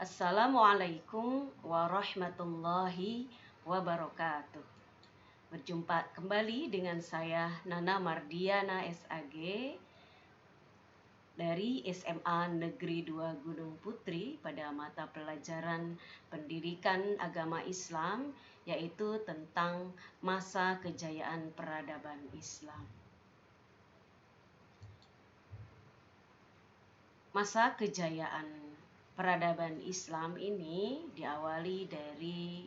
Assalamualaikum warahmatullahi wabarakatuh. Berjumpa kembali dengan saya Nana Mardiana SAG dari SMA Negeri 2 Gunung Putri pada mata pelajaran Pendidikan Agama Islam, yaitu tentang masa kejayaan peradaban Islam. Masa kejayaan peradaban Islam ini diawali dari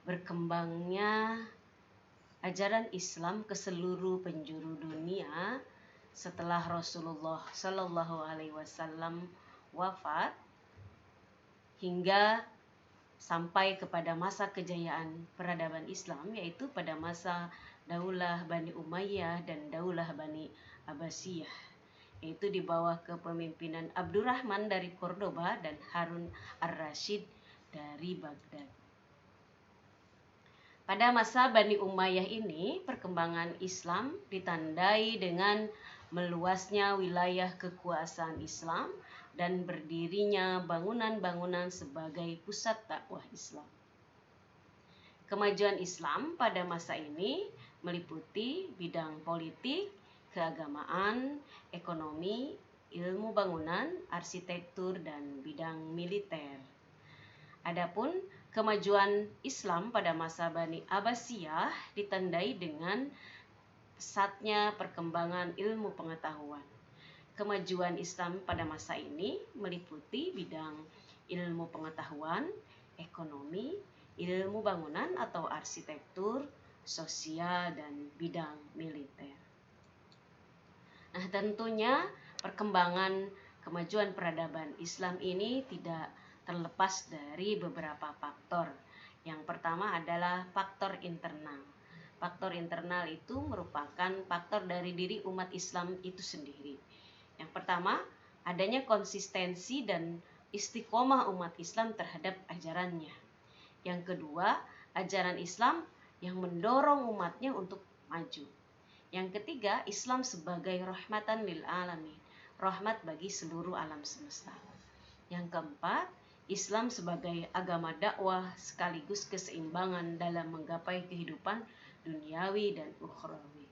berkembangnya ajaran Islam ke seluruh penjuru dunia setelah Rasulullah Shallallahu Alaihi Wasallam wafat hingga sampai kepada masa kejayaan peradaban Islam, yaitu pada masa Daulah Bani Umayyah dan Daulah Bani Abbasiyah, yaitu di bawah kepemimpinan Abdurrahman dari Cordoba dan Harun ar-Rasyid dari Baghdad. Pada masa Bani Umayyah ini, perkembangan Islam ditandai dengan meluasnya wilayah kekuasaan Islam dan berdirinya bangunan-bangunan sebagai pusat dakwah Islam. Kemajuan Islam pada masa ini meliputi bidang politik, keagamaan, ekonomi, ilmu bangunan, arsitektur, dan bidang militer. Adapun kemajuan Islam pada masa Bani Abbasiyah ditandai dengan pesatnya perkembangan ilmu pengetahuan. Kemajuan Islam pada masa ini meliputi bidang ilmu pengetahuan, ekonomi, ilmu bangunan atau arsitektur, sosial, dan bidang militer. Nah, tentunya perkembangan kemajuan peradaban Islam ini tidak terlepas dari beberapa faktor. Yang pertama adalah faktor internal. Faktor internal itu merupakan faktor dari diri umat Islam itu sendiri. Yang pertama, adanya konsistensi dan istiqomah umat Islam terhadap ajarannya. Yang kedua, ajaran Islam yang mendorong umatnya untuk maju. Yang ketiga, Islam sebagai rahmatan lil alamin, rahmat bagi seluruh alam semesta. Yang keempat, Islam sebagai agama dakwah sekaligus keseimbangan dalam menggapai kehidupan duniawi dan ukhrawi.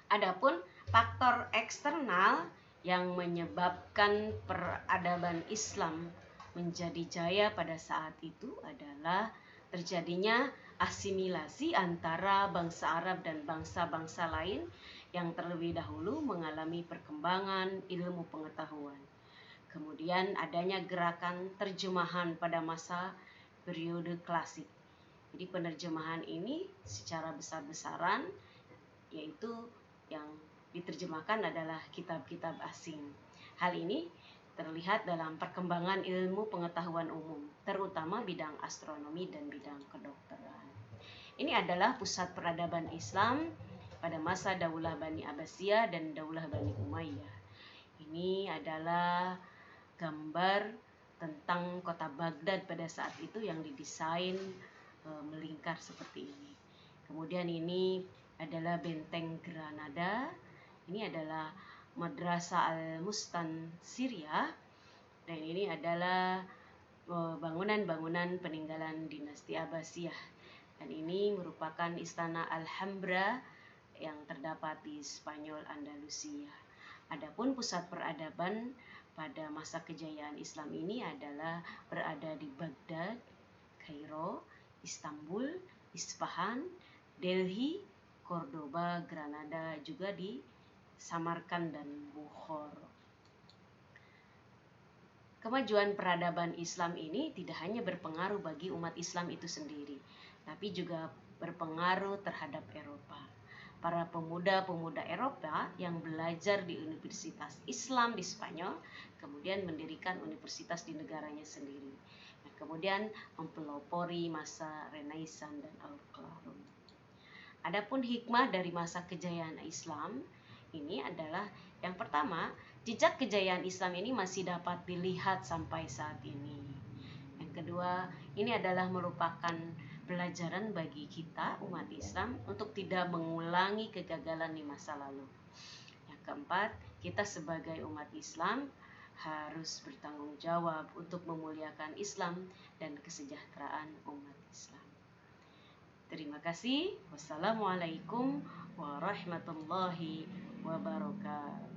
Adapun faktor eksternal yang menyebabkan peradaban Islam menjadi jaya pada saat itu adalah terjadinya asimilasi antara bangsa Arab dan bangsa-bangsa lain yang terlebih dahulu mengalami perkembangan ilmu pengetahuan. Kemudian adanya gerakan terjemahan pada masa periode klasik. Jadi penerjemahan ini secara besar-besaran, yaitu yang diterjemahkan adalah kitab-kitab asing. Hal ini terlihat dalam perkembangan ilmu pengetahuan umum, terutama bidang astronomi dan bidang kedokteran. Ini adalah pusat peradaban Islam pada masa Daulah Bani Abbasiyah dan Daulah Bani Umayyah. Ini adalah gambar tentang kota Baghdad pada saat itu yang didesain melingkar seperti ini. Kemudian ini adalah benteng Granada. Ini adalah Madrasah Al-Mustan Syria, dan ini adalah bangunan-bangunan peninggalan dinasti Abbasiyah. Dan ini merupakan istana Alhambra yang terdapat di Spanyol Andalusia. Adapun pusat peradaban pada masa kejayaan Islam ini adalah berada di Baghdad, Kairo, Istanbul, Isfahan, Delhi, Cordoba, Granada, juga di Samarkand dan Bukhara. Kemajuan peradaban Islam ini tidak hanya berpengaruh bagi umat Islam itu sendiri, tapi juga berpengaruh terhadap Eropa. Para pemuda-pemuda Eropa yang belajar di Universitas Islam di Spanyol kemudian mendirikan universitas di negaranya sendiri. Nah, kemudian mempelopori masa Renaissance dan Al-Qurun. Adapun hikmah dari masa kejayaan Islam ini adalah yang pertama, jejak kejayaan Islam ini masih dapat dilihat sampai saat ini. Yang kedua, ini adalah merupakan pelajaran bagi kita umat Islam untuk tidak mengulangi kegagalan di masa lalu. Yang keempat, kita sebagai umat Islam harus bertanggung jawab untuk memuliakan Islam dan kesejahteraan umat Islam. Terima kasih. Wassalamualaikum warahmatullahi wabarakatuh.